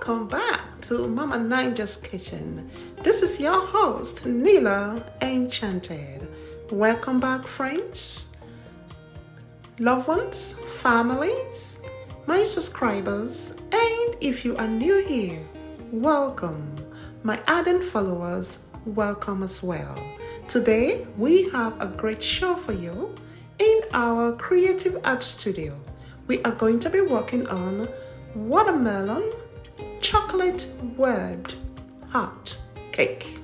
welcome back to Mama Ninja's Kitchen. This is your host, Nila Enchanted. Welcome back, friends, loved ones, families, my subscribers, and if you are new here, welcome. My ardent followers, welcome as well. Today, we have a great show for you in our creative art studio. We are going to be working on watermelon chocolate webbed heart cake.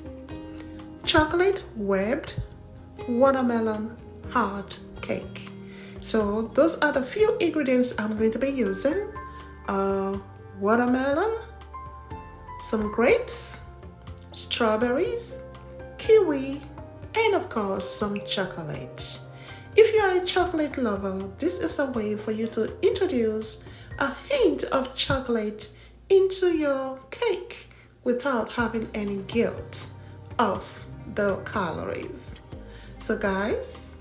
Chocolate webbed watermelon heart cake. So those are the few ingredients I'm going to be using. Watermelon, some grapes, strawberries, kiwi, and of course some chocolate. If you are a chocolate lover, this is a way for you to introduce a hint of chocolate into your cake without having any guilt of the calories. So guys,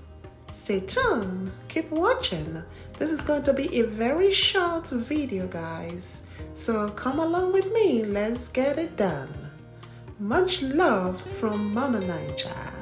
stay tuned, keep watching. This is going to be a very short video, guys. So come along with me, let's get it done. Much love from Mama Ninja.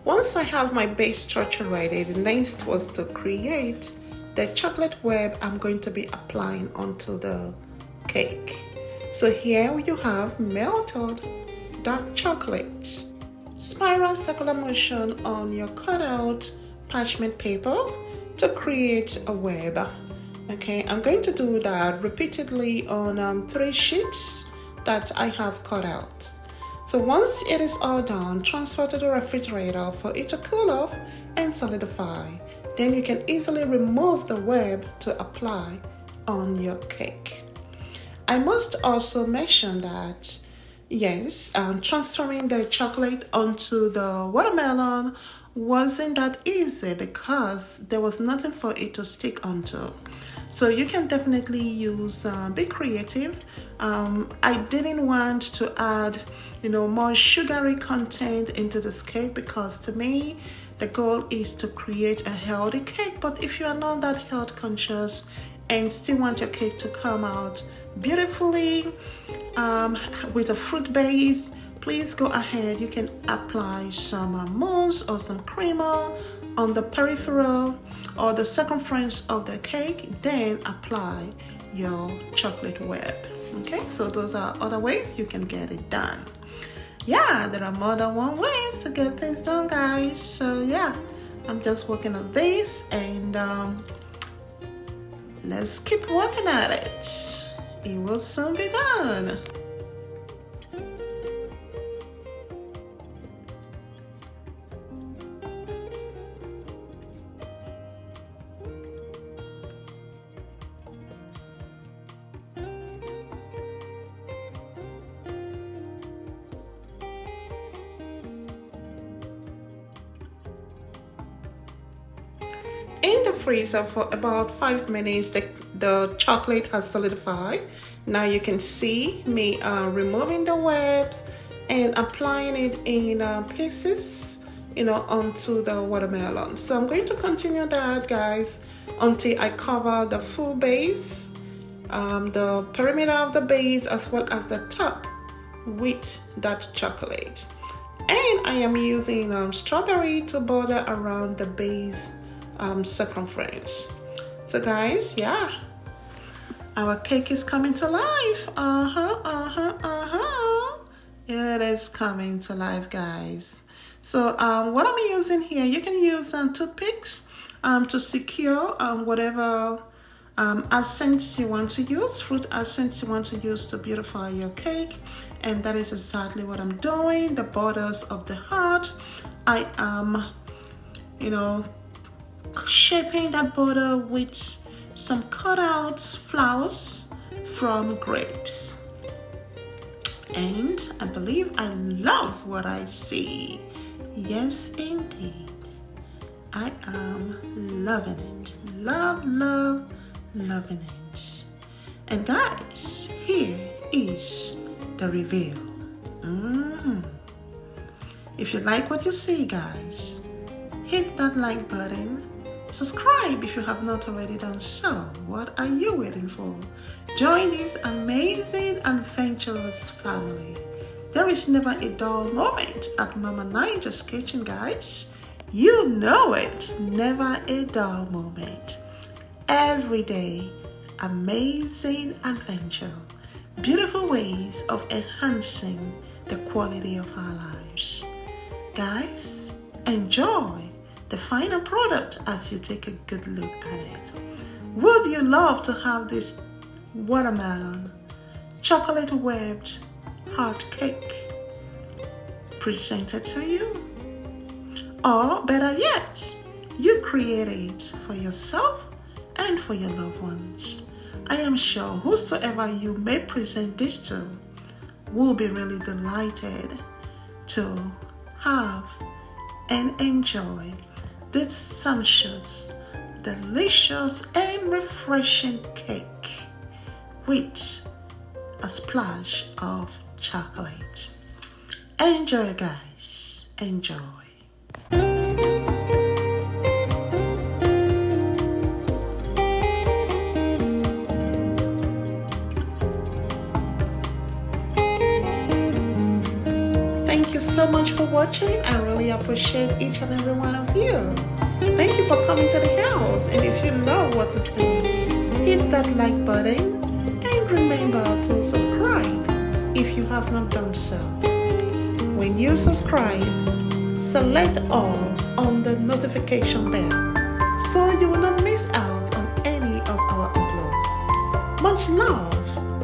Once I have my base structure ready, the next was to create the chocolate web I'm going to be applying onto the cake. So here you have melted dark chocolate, spiral circular motion on your cutout parchment paper to create a web. Okay, I'm going to do that repeatedly on 3 sheets that I have cut out. So once it is all done, transfer to the refrigerator for it to cool off and solidify. Then you can easily remove the web to apply on your cake. I must also mention that, yes, transferring the chocolate onto the watermelon wasn't that easy because there was nothing for it to stick onto. So you can definitely use, be creative. I didn't want to add more sugary content into this cake because to me the goal is to create a healthy cake. But if you are not that health conscious and still want your cake to come out beautifully with a fruit base, please go ahead. You can apply some mousse or some creamer on the peripheral or the circumference of the cake, then apply your chocolate web. Okay, so those are other ways you can get it done. Yeah, there are more than one ways to get things done, guys. So yeah, I'm just working on this and let's keep working at it. It will soon be done. In the freezer for about 5 minutes, the chocolate has solidified. Now you can see me removing the webs and applying it in pieces, onto the watermelon. So I'm going to continue that, guys, until I cover the full base, the perimeter of the base as well as the top with that chocolate. And I am using strawberry to border around the base circumference. So guys, yeah, our cake is coming to life. It is coming to life, guys. So what I'm using here, you can use toothpicks to secure whatever essence you want to use, fruit essence you want to use to beautify your cake. And that is exactly what I'm doing. The borders of the heart, I am, shaping that border with some cut out flowers from grapes. And I believe I love what I see. Yes, indeed. I am loving it. Loving it. And guys, here is the reveal. If you like what you see, guys, hit that like button. Subscribe if you have not already done so. What are you waiting for? Join this amazing adventurous family. There is never a dull moment at Mama Niger's kitchen, guys. You know it. Never a dull moment. Every day, amazing adventure. Beautiful ways of enhancing the quality of our lives. Guys, enjoy the final product as you take a good look at it. Would you love to have this watermelon chocolate webbed heart cake presented to you? Or better yet, you create it for yourself and for your loved ones. I am sure whosoever you may present this to will be really delighted to have and enjoy this sumptuous, delicious, and refreshing cake with a splash of chocolate. Enjoy, guys. Enjoy. Thank you so much for watching. I really appreciate each and every one of you. Thank you for coming to the house. And if you love what you see, hit that like button and remember to subscribe if you have not done so. When you subscribe, select all on the notification bell so you will not miss out on any of our uploads. Much love.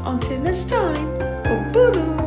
Until next time, Obudu.